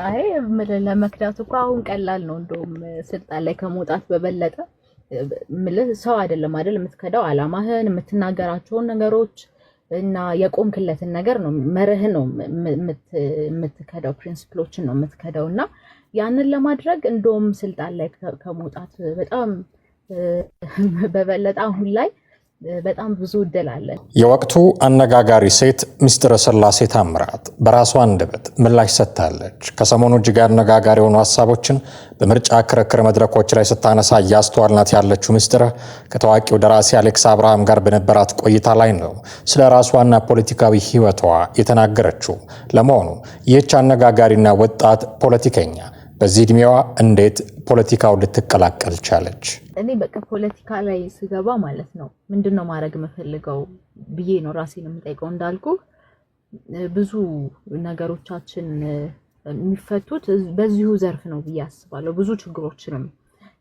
አይ ለመክዳቱ እኮ አሁን ቀላል ነው። እንደውም ስልጣን ላይ ከመውጣት በበለጠ ምልህ ሰው አይደለም አይደል የምትከዳው አላማህን የምትናገራቸውን ነገሮች እና የቆምክለትን ነገር ነው መርህን ነው የምትከዳው ፕሪንሲፕሎችን ነው የምትከዳው እና ያንን ለማድረግ እንደውም ስልጣን ላይ ከመውጣት በጣም በበለጠ አሁን ላይ በጣም ብዙ እድል አለን። የወቅቱ አነጋጋሪ ሴት ምስጢረ ስላሴ ታምራት በራሷ አንደበት ምላሽ ሰጥታለች። ከሰሞኑ እጅግ አነጋጋሪ የሆኑ ሀሳቦችን በምርጫ ክርክር መድረኮች ላይ ስታነሳ እያስተዋልናት ያለችው ምስጢረ ከታዋቂው ደራሲ አሌክስ አብርሃም ጋር በነበራት ቆይታ ላይ ነው ስለ ራሷና ፖለቲካዊ ሕይወቷ የተናገረችው። ለመሆኑ ይህች አነጋጋሪና ወጣት ፖለቲከኛ በዚህ እድሜዋ እንዴት ፖለቲካው ልትቀላቀል ቻለች? እኔ በቃ ፖለቲካ ላይ ስገባ ማለት ነው ምንድነው ማድረግ የምፈልገው ብዬ ነው ራሴን የምጠይቀው። እንዳልኩ ብዙ ነገሮቻችን የሚፈቱት በዚሁ ዘርፍ ነው ብዬ አስባለሁ። ብዙ ችግሮችንም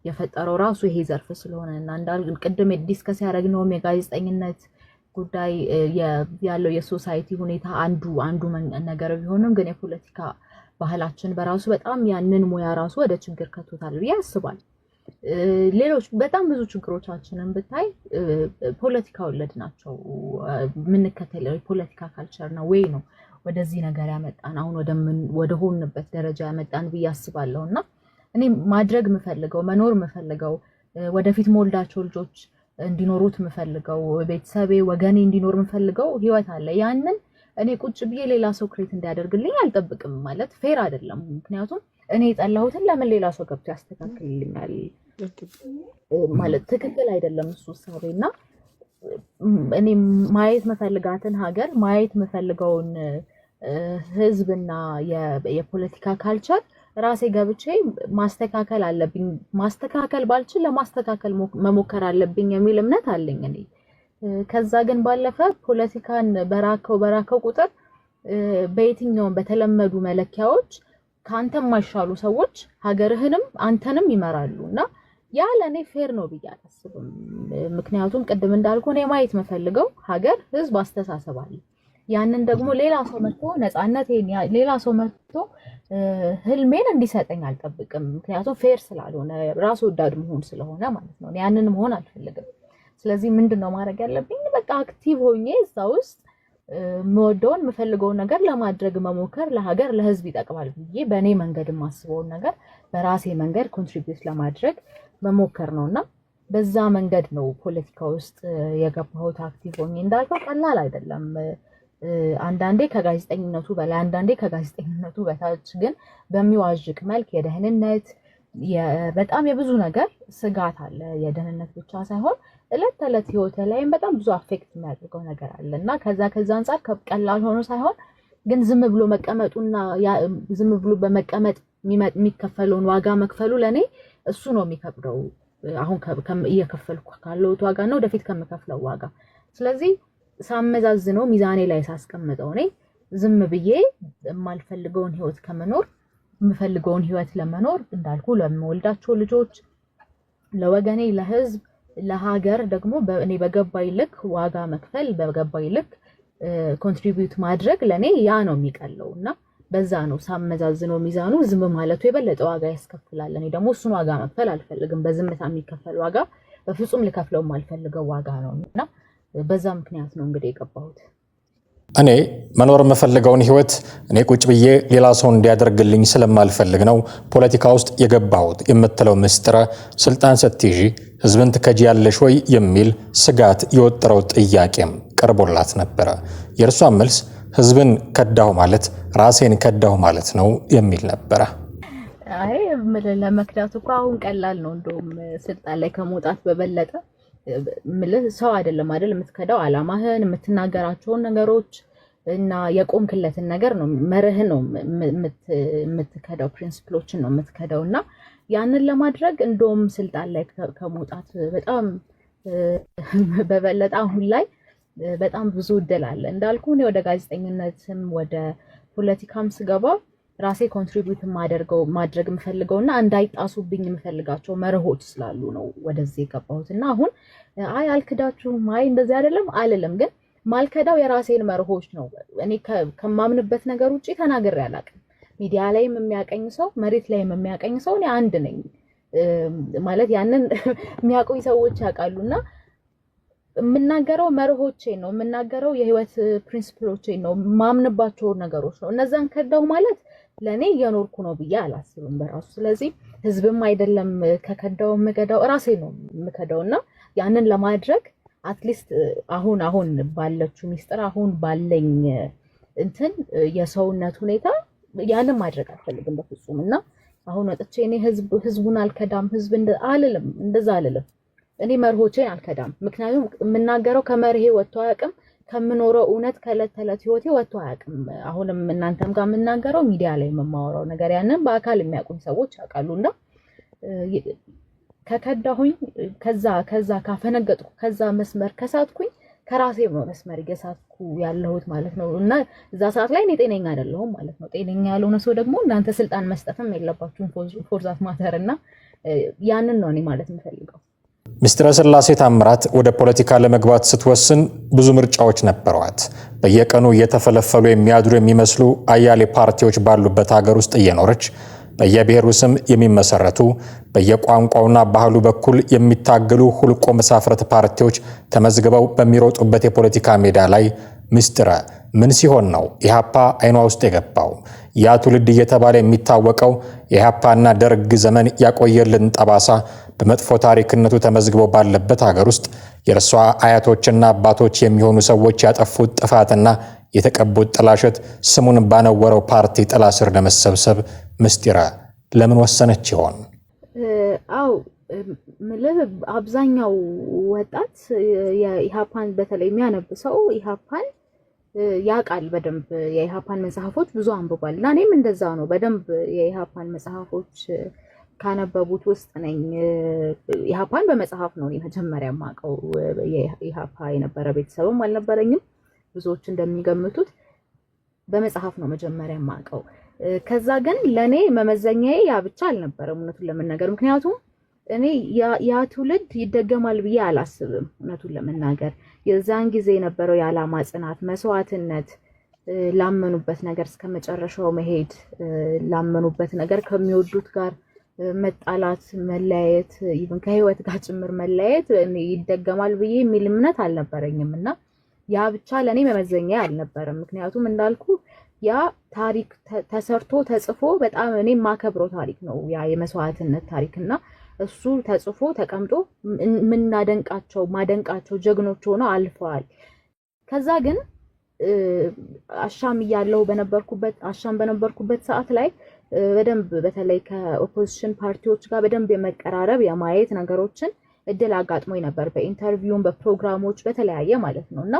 የፈጠረው ራሱ ይሄ ዘርፍ ስለሆነ እና እንዳልኩ ቅድም ዲስከስ ያደረግነው የጋዜጠኝነት ጉዳይ ያለው የሶሳይቲ ሁኔታ አንዱ ነገር ቢሆንም ግን የፖለቲካ ባህላችን በራሱ በጣም ያንን ሙያ ራሱ ወደ ችግር ከቶታል ብዬ አስባለሁ። ሌሎች በጣም ብዙ ችግሮቻችንን ብታይ ፖለቲካ ወለድ ናቸው። የምንከተለው የፖለቲካ ካልቸር ነው ወይ ነው ወደዚህ ነገር ያመጣን አሁን ወደ ሆንበት ደረጃ ያመጣን ብዬ አስባለሁና እኔ ማድረግ የምፈልገው መኖር የምፈልገው ወደፊት ሞልዳቸው ልጆች እንዲኖሩት የምፈልገው ቤተሰቤ ወገኔ እንዲኖር የምፈልገው ህይወት አለ። ያንን እኔ ቁጭ ብዬ ሌላ ሰው ክሬት እንዲያደርግልኝ አልጠብቅም። ማለት ፌር አይደለም። ምክንያቱም እኔ የጠላሁትን ለምን ሌላ ሰው ገብቶ ያስተካክልልኛል ማለት ትክክል አይደለም እሱ ሐሳቤና እኔ ማየት መፈልጋትን ሀገር ማየት መፈልገውን ህዝብና የፖለቲካ ካልቸር ራሴ ገብቼ ማስተካከል አለብኝ። ማስተካከል ባልችል ለማስተካከል መሞከር አለብኝ የሚል እምነት አለኝ እኔ። ከዛ ግን ባለፈ ፖለቲካን በራከው ቁጥር በየትኛውም በተለመዱ መለኪያዎች ካንተ የማይሻሉ ሰዎች ሀገርህንም አንተንም ይመራሉና ያ ለኔ ፌር ነው ብዬ አላስብም። ምክንያቱም ቅድም እንዳልኩ እኔ ማየት መፈልገው ሀገር ህዝብ አስተሳሰብ አለ። ያንን ደግሞ ሌላ ሰው መጥቶ ነፃነቴን ሌላ ሰው መጥቶ ህልሜን እንዲሰጠኝ አልጠብቅም። ምክንያቱም ፌር ስላልሆነ ራስ ወዳድ መሆን ስለሆነ ማለት ነው። ያንን መሆን አልፈልግም። ስለዚህ ምንድነው ማድረግ ያለብኝ? በቃ አክቲቭ ሆኜ እዛ ውስጥ መወደውን የምፈልገውን ነገር ለማድረግ መሞከር ለሀገር ለህዝብ ይጠቅማል ብዬ በእኔ መንገድ የማስበውን ነገር በራሴ መንገድ ኮንትሪቢዩት ለማድረግ መሞከር ነውና በዛ መንገድ ነው ፖለቲካ ውስጥ የገባሁት። አክቲቭ ሆኜ እንዳልከው ቀላል አይደለም። አንዳንዴ ከጋዜጠኝነቱ በላይ አንዳንዴ ከጋዜጠኝነቱ በታች ግን በሚዋዥቅ መልክ የደህንነት በጣም የብዙ ነገር ስጋት አለ። የደህንነት ብቻ ሳይሆን እለት ተለት ህይወት ላይም በጣም ብዙ አፌክት የሚያደርገው ነገር አለና ከዛ አንፃር ቀላል ሆኖ ሳይሆን ግን ዝም ብሎ መቀመጡና ዝም ብሎ በመቀመጥ የሚከፈለውን ዋጋ መክፈሉ ለኔ እሱ ነው የሚከብደው። አሁን እየከፈልኩ ካለው ዋጋ ነው ወደፊት ከምከፍለው ዋጋ። ስለዚህ ሳመዛዝነው ሚዛኔ ላይ ሳስቀምጠው እኔ ዝም ብዬ የማልፈልገውን ህይወት ከመኖር የምፈልገውን ህይወት ለመኖር እንዳልኩ ለምወልዳቸው ልጆች ለወገኔ ለህዝብ ለሀገር ደግሞ እኔ በገባይ ልክ ዋጋ መክፈል በገባይ ልክ ኮንትሪቢዩት ማድረግ ለኔ ያ ነው የሚቀለውና በዛ ነው ሳመዛዝነው ሚዛኑ ዝም ማለቱ የበለጠ ዋጋ ያስከፍላል። እኔ ደግሞ እሱን ዋጋ መክፈል አልፈልግም። በዝምታ የሚከፈል ዋጋ በፍጹም ልከፍለው የማልፈልገው ዋጋ ነውና በዛ ምክንያት ነው እንግዲህ የገባሁት። እኔ መኖር የምፈልገውን ህይወት እኔ ቁጭ ብዬ ሌላ ሰው እንዲያደርግልኝ ስለማልፈልግ ነው ፖለቲካ ውስጥ የገባሁት የምትለው ምስጢረ ስልጣን ስትይዢ ህዝብን ትከጂያለሽ ወይ የሚል ስጋት የወጠረው ጥያቄም ቀርቦላት ነበረ። የእርሷ መልስ ህዝብን ከዳሁ ማለት ራሴን ከዳሁ ማለት ነው የሚል ነበረ። አይ ለመክዳቱ እኮ አሁን ቀላል ነው። እንደውም ስልጣን ላይ ከመውጣት በበለጠ ሰው አይደለም አይደል የምትከዳው አላማህን የምትናገራቸውን ነገሮች እና የቆምክለትን ነገር ነው መርህን ነው የምትከዳው ፕሪንሲፕሎችን ነው የምትከዳውና ያንን ለማድረግ እንደውም ስልጣን ላይ ከመውጣት በጣም በበለጠ አሁን ላይ በጣም ብዙ እድል አለ። እንዳልኩ እኔ ወደ ጋዜጠኝነትም ወደ ፖለቲካም ስገባ ራሴ ኮንትሪቢዩት ማድረግ የምፈልገውና እንዳይጣሱብኝ የምፈልጋቸው መርሆች ስላሉ ነው ወደዚህ የገባሁትና አሁን አይ አልክዳችሁም አይ እንደዚህ አይደለም አልልም። ግን ማልከዳው የራሴን መርሆች ነው። እኔ ከማምንበት ነገር ውጪ ተናግሬ አላውቅም። ሚዲያ ላይም የሚያቀኝ ሰው መሬት ላይም የሚያቀኝ ሰው እኔ አንድ ነኝ ማለት ያንን የሚያቆይ ሰዎች ያውቃሉና የምናገረው መርሆቼ ነው የምናገረው የህይወት ፕሪንሲፕሎቼ ነው ማምንባቸው ነገሮች ነው እነዛን ከዳው ማለት ለኔ እየኖርኩ ነው ብዬ አላስብም በራሱ ስለዚህ ህዝብም አይደለም ከከዳው መገዳው ራሴ ነው የምከዳውና ያንን ለማድረግ አትሊስት አሁን ባለችው ሚስጥር አሁን ባለኝ እንትን የሰውነት ሁኔታ ያንን ማድረግ አልፈልግም በፍጹምና አሁን ወጥቼ እኔ ህዝቡን አልከዳም ህዝብ እንደዛ አልልም እኔ መርሆቼን አልከዳም ምክንያቱም የምናገረው ከመርሄ ወጥቶ አያውቅም ከምኖረው እውነት ከዕለት ተዕለት ህይወቴ ወጥቶ አያውቅም አሁንም እናንተም ጋር የምናገረው ሚዲያ ላይ የምማወራው ነገር ያንን በአካል የሚያውቁኝ ሰዎች ያውቃሉና ከከዳሁኝ ከዛ ካፈነገጥኩ ከዛ መስመር ከሳትኩኝ ከራሴ ነው መስመር እየሳትኩ ያለሁት ማለት ነው እና እዛ ሰዓት ላይ እኔ ጤነኛ አይደለሁም ማለት ነው ጤነኛ ያልሆነ ሰው ደግሞ እናንተ ስልጣን መስጠትም የለባችሁም ፎር ዛት ማተርና ያንን ነው እኔ ማለት የምፈልገው ምስጢረ ስላሴ ታምራት ወደ ፖለቲካ ለመግባት ስትወስን ብዙ ምርጫዎች ነበሯት በየቀኑ እየተፈለፈሉ የሚያድሩ የሚመስሉ አያሌ ፓርቲዎች ባሉበት ሀገር ውስጥ እየኖረች በየብሔሩ ስም የሚመሰረቱ በየቋንቋውና ባህሉ በኩል የሚታገሉ ሁልቆ መሳፍርት ፓርቲዎች ተመዝግበው በሚሮጡበት የፖለቲካ ሜዳ ላይ ምስጢረ ምን ሲሆን ነው ኢህአፓ አይኗ ውስጥ የገባው ያ ትውልድ እየተባለ የሚታወቀው የኢህአፓና ደርግ ዘመን ያቆየልን ጠባሳ በመጥፎ ታሪክነቱ ተመዝግቦ ባለበት ሀገር ውስጥ የእርሷ አያቶችና አባቶች የሚሆኑ ሰዎች ያጠፉት ጥፋትና የተቀቡት ጥላሸት ስሙን ባነወረው ፓርቲ ጥላ ስር ለመሰብሰብ ምስጢረ ለምን ወሰነች ይሆን? አው አብዛኛው ወጣት የኢሃፓን በተለይ የሚያነብሰው ኢሃፓን ያቃል በደንብ የኢሃፓን መጽሐፎች ብዙ አንብቧል እና እኔም እንደዛ ነው በደንብ የኢሃፓን መጽሐፎች ካነበቡት ውስጥ ነኝ ኢሃፓን በመጽሐፍ ነው መጀመሪያ ማቀው የኢሃፓ የነበረ ቤተሰብም አልነበረኝም ብዙዎች እንደሚገምቱት በመጽሐፍ ነው መጀመሪያ ማቀው ከዛ ግን ለኔ መመዘኛዬ ያ ብቻ አልነበረም እውነቱን ለመናገር ምክንያቱም እኔ ያ ትውልድ ይደገማል ብዬ አላስብም እውነቱን ለመናገር የዛን ጊዜ የነበረው የዓላማ ጽናት መስዋዕትነት ላመኑበት ነገር እስከመጨረሻው መሄድ ላመኑበት ነገር ከሚወዱት ጋር መጣላት መለያየት ኢቭን ከህይወት ጋር ጭምር መለያየት ይደገማል ብዬ የሚል እምነት አልነበረኝምና ያ ብቻ ለኔ መመዘኛ አልነበረም ምክንያቱም እንዳልኩ ያ ታሪክ ተሰርቶ ተጽፎ በጣም እኔ ማከብረው ታሪክ ነው ያ የመስዋዕትነት ታሪክና እሱ ተጽፎ ተቀምጦ ማደንቃቸው ጀግኖች ሆነው አልፈዋል ከዛ ግን አሻም በነበርኩበት ሰዓት ላይ በደንብ በተለይ ከኦፖዚሽን ፓርቲዎች ጋር በደንብ የመቀራረብ የማየት ነገሮችን እድል አጋጥሞኝ ነበር በኢንተርቪውም በፕሮግራሞች በተለያየ ማለት ነውና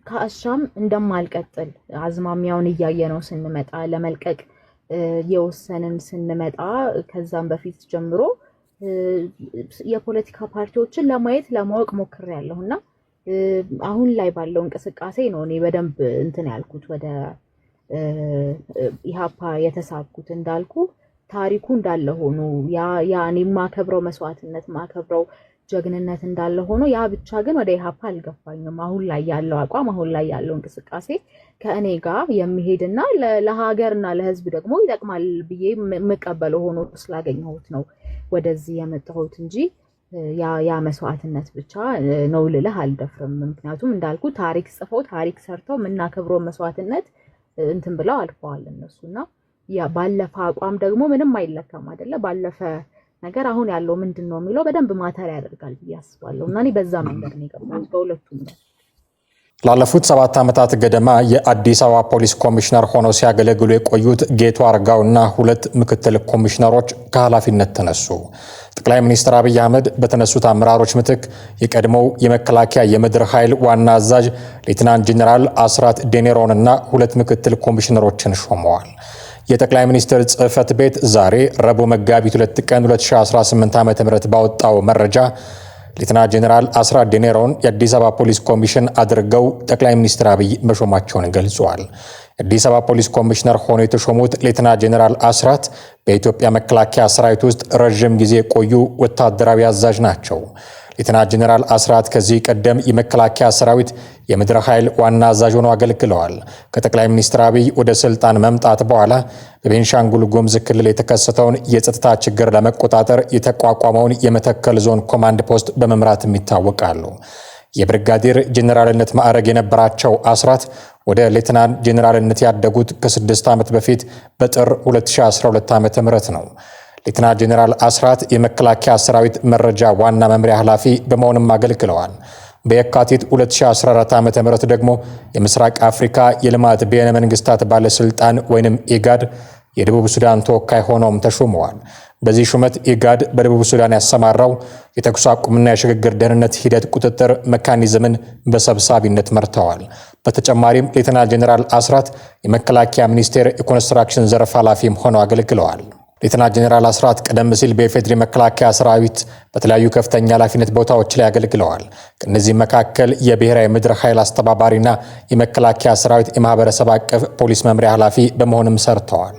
ከአሻም እንደማልቀጥል አዝማሚያውን እያየነው ስንመጣ ለመልቀቅ የወሰንን ስንመጣ ከዛም በፊት ጀምሮ የፖለቲካ ፓርቲዎችን ለማወቅ ሞክሬያለሁና አሁን ላይ ባለው እንቅስቃሴ ነው እኔ በደንብ እንትን ያልኩት ወደ ኢሃፓ የተሳኩት እንዳልኩ ታሪኩ እንዳለ ሆኖ ያ እኔ ማከብረው መስዋዕትነት ማከብረው ጀግንነት እንዳለ ሆኖ ያ ብቻ ግን ወደ ኢሃፓ አልገፋኝም አሁን ላይ ያለው አቋም አሁን ላይ ያለው እንቅስቃሴ ከእኔ ጋር የሚሄድና ለሀገርና ለህዝብ ደግሞ ይጠቅማል ብዬ መቀበለው ሆኖ ስላገኘሁት ነው ወደዚህ የመጣሁት እንጂ ያ መስዋዕትነት ብቻ ነው ልልህ አልደፍርም ምክንያቱም እንዳልኩ ታሪክ ጽፈው ታሪክ ሰርተው ምናከብረው መስዋዕትነት እንትን ብለው አልፈዋል እነሱና ያ ባለፈ አቋም ደግሞ ምንም አይለካም አይደለ ባለፈ ነገር አሁን ያለው ምንድነው የሚለው በደንብ ማተር ያደርጋል ብዬ አስባለሁ እና እኔ በዛ መንገድ ነው የገባሁት በሁለቱም ነው ላለፉት 7 ዓመታት ገደማ የአዲስ አበባ ፖሊስ ኮሚሽነር ሆነው ሲያገለግሉ የቆዩት ጌቱ አርጋውና 2 ምክትል ኮሚሽነሮች ከኃላፊነት ተነሱ። ጠቅላይ ሚኒስትር አብይ አህመድ በተነሱት አመራሮች ምትክ የቀድሞው የመከላከያ የምድር ኃይል ዋና አዛዥ ሌተናንት ጄኔራል አስራት ዴኔሮንና 2 ምክትል ኮሚሽነሮችን ሾመዋል። የጠቅላይ ሚኒስትር ጽሕፈት ቤት ዛሬ ረቡዕ መጋቢት 2 ቀን 2018 ዓ.ም ባወጣው መረጃ ሌተናንት ጄኔራል አስራት ዴኔሮን የአዲስ አበባ ፖሊስ ኮሚሽን አድርገው ጠቅላይ ሚኒስትር አብይ መሾማቸውን ገልጸዋል። የአዲስ አበባ ፖሊስ ኮሚሽነር ሆነው የተሾሙት ሌተናንት ጄኔራል አስራት በኢትዮጵያ መከላከያ ሰራዊት ውስጥ ረጅም ጊዜ የቆዩ ወታደራዊ አዛዥ ናቸው። ሌተናንት ጄኔራል አስራት ከዚህ ቀደም የመከላከያ ሰራዊት የምድር ኃይል ዋና አዛዥ ሆነው አገልግለዋል። ከጠቅላይ ሚኒስትር አብይ ወደ ስልጣን መምጣት በኋላ በቤንሻንጉል ጉሙዝ ክልል የተከሰተውን የጸጥታ ችግር ለመቆጣጠር የተቋቋመውን የመተከል ዞን ኮማንድ ፖስት በመምራትም ይታወቃሉ። የብርጋዴር ጄኔራልነት ማዕረግ የነበራቸው አስራት ወደ ሌተናንት ጄኔራልነት ያደጉት ከ6 ዓመት በፊት በጥር 2012 ዓ.ም ነው። ሌተናንት ጄኔራል አስራት የመከላከያ ሰራዊት መረጃ ዋና መምሪያ ኃላፊ በመሆንም አገልግለዋል። በየካቲት 2014 ዓ.ም ደግሞ የምስራቅ አፍሪካ የልማት በይነ መንግስታት ባለስልጣን ወይንም ኢጋድ የደቡብ ሱዳን ተወካይ ሆነውም ተሾመዋል። በዚህ ሹመት ኢጋድ በደቡብ ሱዳን ያሰማራው የተኩስ አቁምና የሽግግር ደህንነት ሂደት ቁጥጥር ሜካኒዝምን በሰብሳቢነት መርተዋል። በተጨማሪም ሌተናንት ጄኔራል አስራት የመከላከያ ሚኒስቴር የኮንስትራክሽን ዘርፍ ኃላፊም ሆነው አገልግለዋል። ሌተናንት ጄኔራል አስራት ቀደም ሲል በኢፌዴሪ መከላከያ ሰራዊት በተለያዩ ከፍተኛ ኃላፊነት ቦታዎች ላይ አገልግለዋል። ከእነዚህም መካከል የብሔራዊ ምድር ኃይል አስተባባሪና የመከላከያ ሰራዊት የማህበረሰብ አቀፍ ፖሊስ መምሪያ ኃላፊ በመሆንም ሰርተዋል።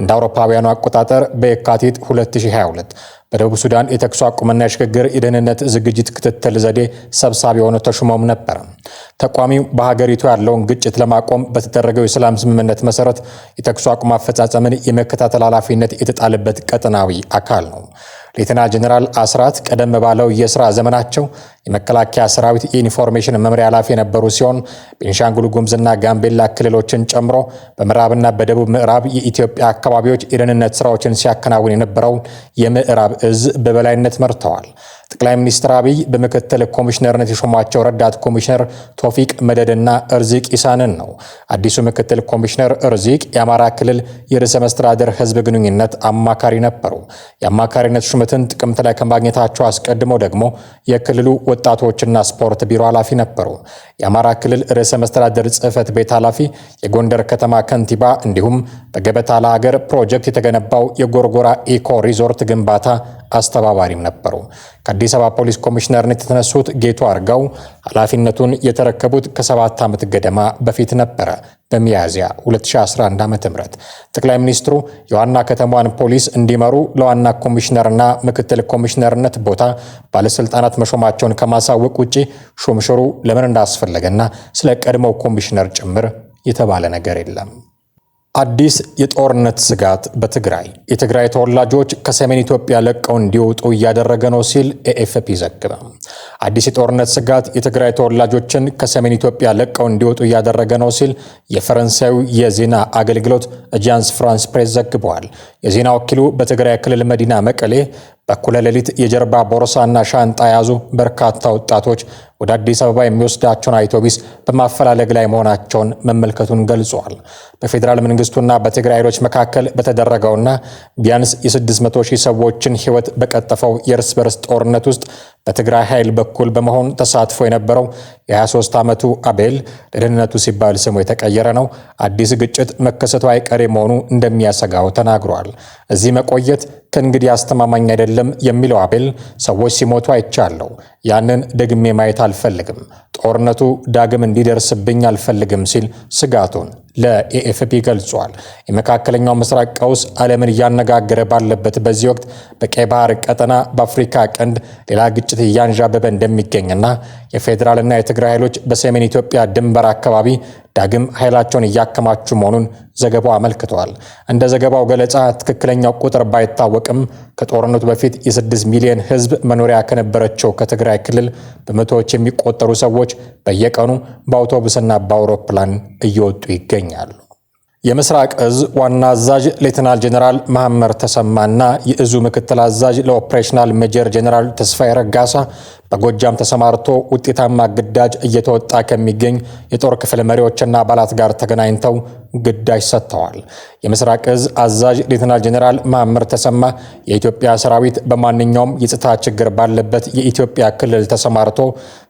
እንደ አውሮፓውያኑ አቆጣጠር በየካቲት 2022 በደቡብ ሱዳን የተኩስ አቁምና የሽግግር የደህንነት ዝግጅት ክትትል ዘዴ ሰብሳቢ ሆነው ተሹመውም ነበር። ተቋሚው በሀገሪቱ ያለውን ግጭት ለማቆም በተደረገው የሰላም ስምምነት መሰረት የተኩስ አቁም አፈጻጸምን የመከታተል ኃላፊነት የተጣለበት ቀጠናዊ አካል ነው። ሌተናንት ጄኔራል አስራት ቀደም ባለው የሥራ ዘመናቸው የመከላከያ ሰራዊት የኢንፎርሜሽን መምሪያ ኃላፊ የነበሩ ሲሆን ቤንሻንጉል ጉሙዝና ጋምቤላ ክልሎችን ጨምሮ በምዕራብና በደቡብ ምዕራብ የኢትዮጵያ አካባቢዎች የደህንነት ስራዎችን ሲያከናውን የነበረው የምዕራብ እዝ በበላይነት መርተዋል። ጠቅላይ ሚኒስትር አብይ በምክትል ኮሚሽነርነት የሾሟቸው ረዳት ኮሚሽነር ቶፊቅ መደድና እርዚቅ ኢሳንን ነው። አዲሱ ምክትል ኮሚሽነር እርዚቅ የአማራ ክልል የርዕሰ መስተዳድር ህዝብ ግንኙነት አማካሪ ነበሩ። የአማካሪነት ሹመትን ጥቅምት ላይ ከማግኘታቸው አስቀድሞ ደግሞ የክልሉ ወጣቶችና ስፖርት ቢሮ ኃላፊ ነበሩ። የአማራ ክልል ርዕሰ መስተዳድር ጽህፈት ቤት ኃላፊ፣ የጎንደር ከተማ ከንቲባ እንዲሁም በገበታ ለሀገር ፕሮጀክት የተገነባው የጎርጎራ ኢኮ ሪዞርት ግንባታ አስተባባሪም ነበሩ። ከአዲስ አበባ ፖሊስ ኮሚሽነርነት የተነሱት ጌቱ አርጋው ኃላፊነቱን የተረከቡት ከ7 ዓመት ገደማ በፊት ነበረ። በሚያዝያ 2011 ዓ.ም ጠቅላይ ሚኒስትሩ የዋና ከተማዋን ፖሊስ እንዲመሩ ለዋና ኮሚሽነርና ምክትል ኮሚሽነርነት ቦታ ባለስልጣናት መሾማቸውን ከማሳወቅ ውጪ ሹምሽሩ ለምን እንዳስፈለገና ስለ ቀድሞው ኮሚሽነር ጭምር የተባለ ነገር የለም። አዲስ የጦርነት ስጋት በትግራይ የትግራይ ተወላጆች ከሰሜን ኢትዮጵያ ለቀው እንዲወጡ እያደረገ ነው ሲል ኤኤፍፒ ዘገበ። አዲስ የጦርነት ስጋት የትግራይ ተወላጆችን ከሰሜን ኢትዮጵያ ለቀው እንዲወጡ እያደረገ ነው ሲል የፈረንሳዩ የዜና አገልግሎት አጃንስ ፍራንስ ፕሬስ ዘግቧል። የዜና ወኪሉ በትግራይ ክልል መዲና መቀሌ በኩለ ሌሊት የጀርባ ቦርሳና ሻንጣ የያዙ በርካታ ወጣቶች ወደ አዲስ አበባ የሚወስዳቸውን አውቶቡስ በማፈላለግ ላይ መሆናቸውን መመልከቱን ገልጿል። በፌዴራል መንግስቱና በትግራይ ኃይሎች መካከል በተደረገውና ቢያንስ የ600,000 ሰዎችን ሕይወት በቀጠፈው የእርስ በርስ ጦርነት ውስጥ በትግራይ ኃይል በኩል በመሆን ተሳትፎ የነበረው የ23 ዓመቱ አቤል ለደህንነቱ ሲባል ስሙ የተቀየረ ነው። አዲስ ግጭት መከሰቱ አይቀሬ መሆኑ እንደሚያሰጋው ተናግሯል። እዚህ መቆየት ከእንግዲህ አስተማማኝ አይደለም የሚለው አቤል ሰዎች ሲሞቱ አይቻለሁ። ያንን ደግሜ ማየት አልፈልግም። ጦርነቱ ዳግም እንዲደርስብኝ አልፈልግም ሲል ስጋቱን ለኤኤፍፒ ገልጿል። የመካከለኛው ምስራቅ ቀውስ ዓለምን እያነጋገረ ባለበት በዚህ ወቅት በቀይ ባህር ቀጠና በአፍሪካ ቀንድ ሌላ ግጭት እያንዣበበ እንደሚገኝና የፌዴራልና የትግራይ ኃይሎች በሰሜን ኢትዮጵያ ድንበር አካባቢ ዳግም ኃይላቸውን እያከማቹ መሆኑን ዘገባው አመልክቷል። እንደ ዘገባው ገለጻ ትክክለኛው ቁጥር ባይታወቅም ከጦርነቱ በፊት የ6 ሚሊዮን ሕዝብ መኖሪያ ከነበረችው ከትግራይ ክልል በመቶዎች የሚቆጠሩ ሰዎች በየቀኑ በአውቶቡስና በአውሮፕላን እየወጡ ይገኛሉ። የምስራቅ እዝ ዋና አዛዥ ሌተናል ጄኔራል መሐመድ ተሰማና የእዙ ምክትል አዛዥ ለኦፕሬሽናል ሜጀር ጄኔራል ተስፋዬ ረጋሳ በጎጃም ተሰማርቶ ውጤታማ ግዳጅ እየተወጣ ከሚገኝ የጦር ክፍል መሪዎችና አባላት ጋር ተገናኝተው ግዳጅ ሰጥተዋል። የምስራቅ እዝ አዛዥ ሌተናል ጄኔራል መሐመድ ተሰማ የኢትዮጵያ ሰራዊት በማንኛውም የጸጥታ ችግር ባለበት የኢትዮጵያ ክልል ተሰማርቶ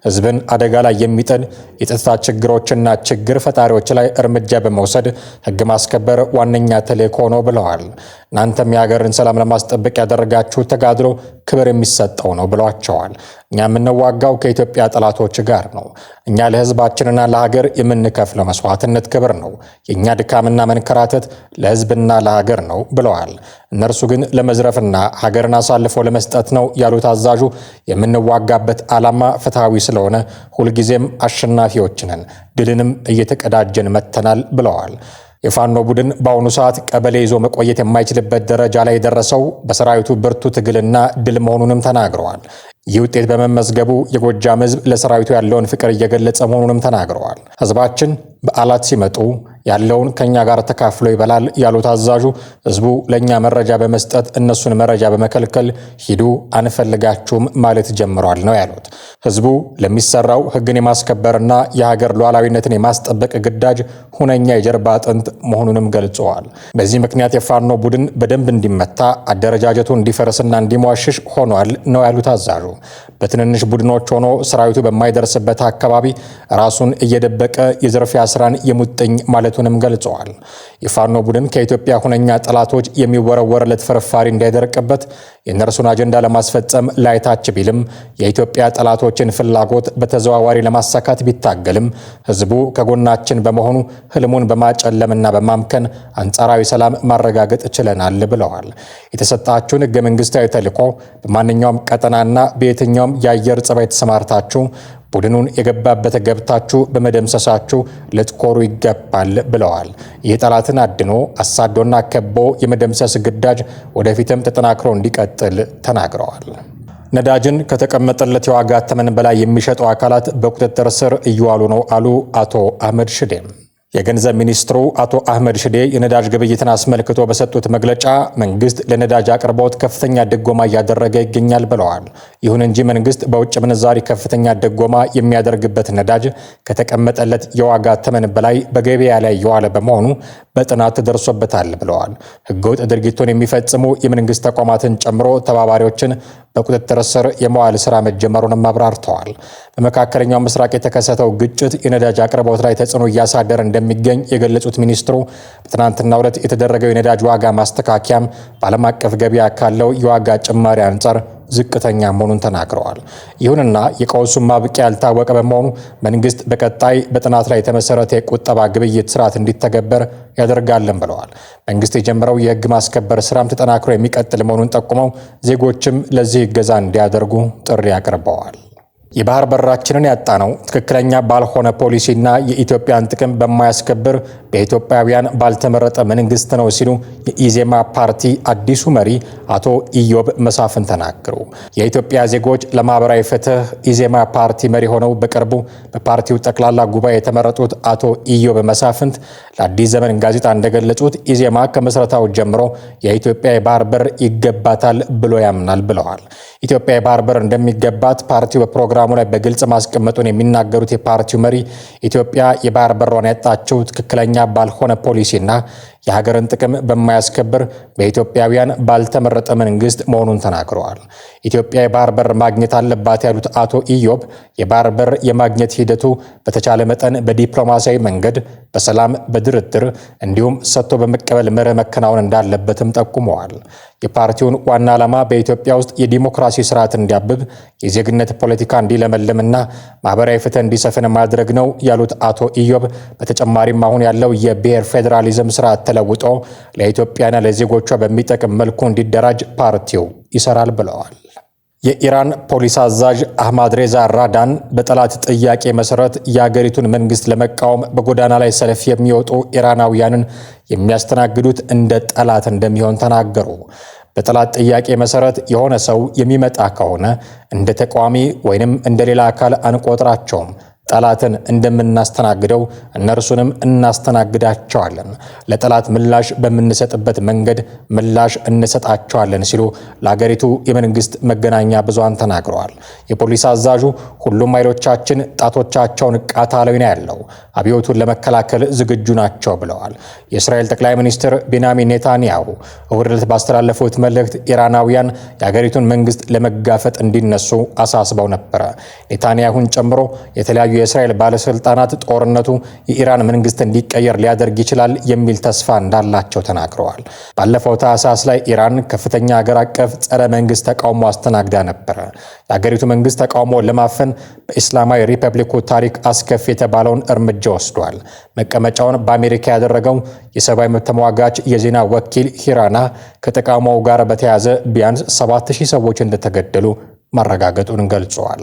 ህዝብን አደጋ ላይ የሚጥል የጸጥታ ችግሮችና ችግር ፈጣሪዎች ላይ እርምጃ በመውሰድ ህግ ማስከበር ዋነኛ ተልዕኮ ነው ብለዋል። እናንተም የሀገርን ሰላም ለማስጠበቅ ያደረጋችሁ ተጋድሎ ክብር የሚሰጠው ነው ብሏቸዋል። እኛ የምንዋጋው ከኢትዮጵያ ጠላቶች ጋር ነው። እኛ ለህዝባችንና ለሀገር የምንከፍለው መስዋዕትነት ክብር ነው። የእኛ ድካምና መንከራተት ለህዝብና ለሀገር ነው ብለዋል። እነርሱ ግን ለመዝረፍና ሀገርን አሳልፎ ለመስጠት ነው ያሉት አዛዡ የምንዋጋበት ዓላማ ፍትሐዊ ስለሆነ ሁልጊዜም አሸናፊዎች ነን፣ ድልንም እየተቀዳጀን መጥተናል ብለዋል። የፋኖ ቡድን በአሁኑ ሰዓት ቀበሌ ይዞ መቆየት የማይችልበት ደረጃ ላይ የደረሰው በሰራዊቱ ብርቱ ትግልና ድል መሆኑንም ተናግረዋል። ይህ ውጤት በመመዝገቡ የጎጃም ህዝብ ለሰራዊቱ ያለውን ፍቅር እየገለጸ መሆኑንም ተናግረዋል። ህዝባችን በዓላት ሲመጡ ያለውን ከኛ ጋር ተካፍሎ ይበላል ያሉት አዛዡ ህዝቡ ለኛ መረጃ በመስጠት እነሱን መረጃ በመከልከል ሂዱ አንፈልጋችሁም ማለት ጀምሯል ነው ያሉት። ህዝቡ ለሚሰራው ህግን የማስከበርና የሀገር ሉዓላዊነትን የማስጠበቅ ግዳጅ ሁነኛ የጀርባ አጥንት መሆኑንም ገልጸዋል። በዚህ ምክንያት የፋኖ ቡድን በደንብ እንዲመታ፣ አደረጃጀቱ እንዲፈርስና እንዲሟሽሽ ሆኗል ነው ያሉት አዛዡ። በትንንሽ ቡድኖች ሆኖ ሰራዊቱ በማይደርስበት አካባቢ ራሱን እየደበቀ የዘርፊያ ስራን የሙጥኝ ማለቱንም ገልጸዋል። የፋኖ ቡድን ከኢትዮጵያ ሁነኛ ጠላቶች የሚወረወርለት ፍርፋሪ እንዳይደርቅበት የእነርሱን አጀንዳ ለማስፈጸም ላይታች ቢልም የኢትዮጵያ ጠላቶችን ፍላጎት በተዘዋዋሪ ለማሳካት ቢታገልም ህዝቡ ከጎናችን በመሆኑ ህልሙን በማጨለምና በማምከን አንጻራዊ ሰላም ማረጋገጥ ችለናል ብለዋል። የተሰጣችሁን ህገ መንግስታዊ ተልዕኮ በማንኛውም ቀጠናና በየትኛውም የአየር ጸባይ ተሰማርታችሁ ቡድኑን የገባበት ገብታችሁ በመደምሰሳችሁ ልትኮሩ ይገባል ብለዋል። ይህ ጠላትን አድኖ አሳዶና ከቦ የመደምሰስ ግዳጅ ወደፊትም ተጠናክሮ እንዲቀጥል ተናግረዋል። ነዳጅን ከተቀመጠለት የዋጋ ተመን በላይ የሚሸጡ አካላት በቁጥጥር ስር እየዋሉ ነው አሉ አቶ አህመድ ሽዴ። የገንዘብ ሚኒስትሩ አቶ አህመድ ሽዴ የነዳጅ ግብይትን አስመልክቶ በሰጡት መግለጫ መንግስት ለነዳጅ አቅርቦት ከፍተኛ ድጎማ እያደረገ ይገኛል ብለዋል። ይሁን እንጂ መንግስት በውጭ ምንዛሪ ከፍተኛ ድጎማ የሚያደርግበት ነዳጅ ከተቀመጠለት የዋጋ ተመን በላይ በገበያ ላይ የዋለ በመሆኑ በጥናት ተደርሶበታል ብለዋል። ህገወጥ ድርጊቱን የሚፈጽሙ የመንግስት ተቋማትን ጨምሮ ተባባሪዎችን በቁጥጥር ስር የመዋል ስራ መጀመሩንም አብራርተዋል። በመካከለኛው ምስራቅ የተከሰተው ግጭት የነዳጅ አቅርቦት ላይ ተጽዕኖ እያሳደረ እንደሚገኝ የገለጹት ሚኒስትሩ በትናንትናው ዕለት የተደረገው የነዳጅ ዋጋ ማስተካከያም በዓለም አቀፍ ገበያ ካለው የዋጋ ጭማሪ አንጻር ዝቅተኛ መሆኑን ተናግረዋል። ይሁንና የቀውሱን ማብቂያ ያልታወቀ በመሆኑ መንግስት በቀጣይ በጥናት ላይ የተመሰረተ የቁጠባ ግብይት ስርዓት እንዲተገበር ያደርጋለን ብለዋል። መንግስት የጀመረው የህግ ማስከበር ስራም ተጠናክሮ የሚቀጥል መሆኑን ጠቁመው ዜጎችም ለዚህ እገዛ እንዲያደርጉ ጥሪ አቅርበዋል። የባህር በራችንን ያጣነው ትክክለኛ ባልሆነ ፖሊሲና የኢትዮጵያን ጥቅም በማያስከብር በኢትዮጵያውያን ባልተመረጠ መንግስት ነው ሲሉ የኢዜማ ፓርቲ አዲሱ መሪ አቶ ኢዮብ መሳፍንት ተናገሩ። የኢትዮጵያ ዜጎች ለማህበራዊ ፍትህ ኢዜማ ፓርቲ መሪ ሆነው በቅርቡ በፓርቲው ጠቅላላ ጉባኤ የተመረጡት አቶ ኢዮብ መሳፍንት ለአዲስ ዘመን ጋዜጣ እንደገለጹት ኢዜማ ከመስረታው ጀምሮ የኢትዮጵያ የባህር በር ይገባታል ብሎ ያምናል ብለዋል። ኢትዮጵያ የባህር በር እንደሚገባት ፓርቲው በፕሮግራሙ ላይ በግልጽ ማስቀመጡን የሚናገሩት የፓርቲው መሪ ኢትዮጵያ የባህር በሯን ያጣችው ትክክለኛ ባልሆነ ፖሊሲና የሀገርን ጥቅም በማያስከብር በኢትዮጵያውያን ባልተመረጠ መንግስት መሆኑን ተናግረዋል። ኢትዮጵያ የባህር በር ማግኘት አለባት ያሉት አቶ ኢዮብ የባህር በር የማግኘት ሂደቱ በተቻለ መጠን በዲፕሎማሲያዊ መንገድ በሰላም በድርድር እንዲሁም ሰጥቶ በመቀበል መርህ መከናወን እንዳለበትም ጠቁመዋል። የፓርቲውን ዋና ዓላማ በኢትዮጵያ ውስጥ የዲሞክራሲ ስርዓት እንዲያብብ የዜግነት ፖለቲካ እንዲለመልምና ማህበራዊ ፍትህ እንዲሰፍን ማድረግ ነው ያሉት አቶ ኢዮብ በተጨማሪም አሁን ያለው የብሔር ፌዴራሊዝም ስርዓት ተለውጦ ለኢትዮጵያና ለዜጎቿ በሚጠቅም መልኩ እንዲደራጅ ፓርቲው ይሰራል ብለዋል። የኢራን ፖሊስ አዛዥ አህማድ ሬዛ ራዳን በጠላት ጥያቄ መሰረት የአገሪቱን መንግስት ለመቃወም በጎዳና ላይ ሰልፍ የሚወጡ ኢራናውያንን የሚያስተናግዱት እንደ ጠላት እንደሚሆን ተናገሩ። በጠላት ጥያቄ መሰረት የሆነ ሰው የሚመጣ ከሆነ እንደ ተቃዋሚ ወይንም እንደ ሌላ አካል አንቆጥራቸውም። ጠላትን እንደምናስተናግደው እነርሱንም እናስተናግዳቸዋለን። ለጠላት ምላሽ በምንሰጥበት መንገድ ምላሽ እንሰጣቸዋለን ሲሉ ለአገሪቱ የመንግስት መገናኛ ብዙሃን ተናግረዋል። የፖሊስ አዛዡ ሁሉም ኃይሎቻችን ጣቶቻቸውን ቃታ ላይ ነው ያለው፣ አብዮቱን ለመከላከል ዝግጁ ናቸው ብለዋል። የእስራኤል ጠቅላይ ሚኒስትር ቤንያሚን ኔታንያሁ እሁድ ዕለት ባስተላለፉት መልእክት ኢራናውያን የአገሪቱን መንግስት ለመጋፈጥ እንዲነሱ አሳስበው ነበረ። ኔታንያሁን ጨምሮ የተለያዩ የእስራኤል ባለስልጣናት ጦርነቱ የኢራን መንግስት እንዲቀየር ሊያደርግ ይችላል የሚል ተስፋ እንዳላቸው ተናግረዋል። ባለፈው ታህሳስ ላይ ኢራን ከፍተኛ ሀገር አቀፍ ጸረ መንግስት ተቃውሞ አስተናግዳ ነበረ። የሀገሪቱ መንግስት ተቃውሞ ለማፈን በኢስላማዊ ሪፐብሊኩ ታሪክ አስከፊ የተባለውን እርምጃ ወስዷል። መቀመጫውን በአሜሪካ ያደረገው የሰብአዊ መብት ተሟጋች የዜና ወኪል ሂራና ከተቃውሞው ጋር በተያያዘ ቢያንስ 7000 ሰዎች እንደተገደሉ ማረጋገጡን ገልጸዋል።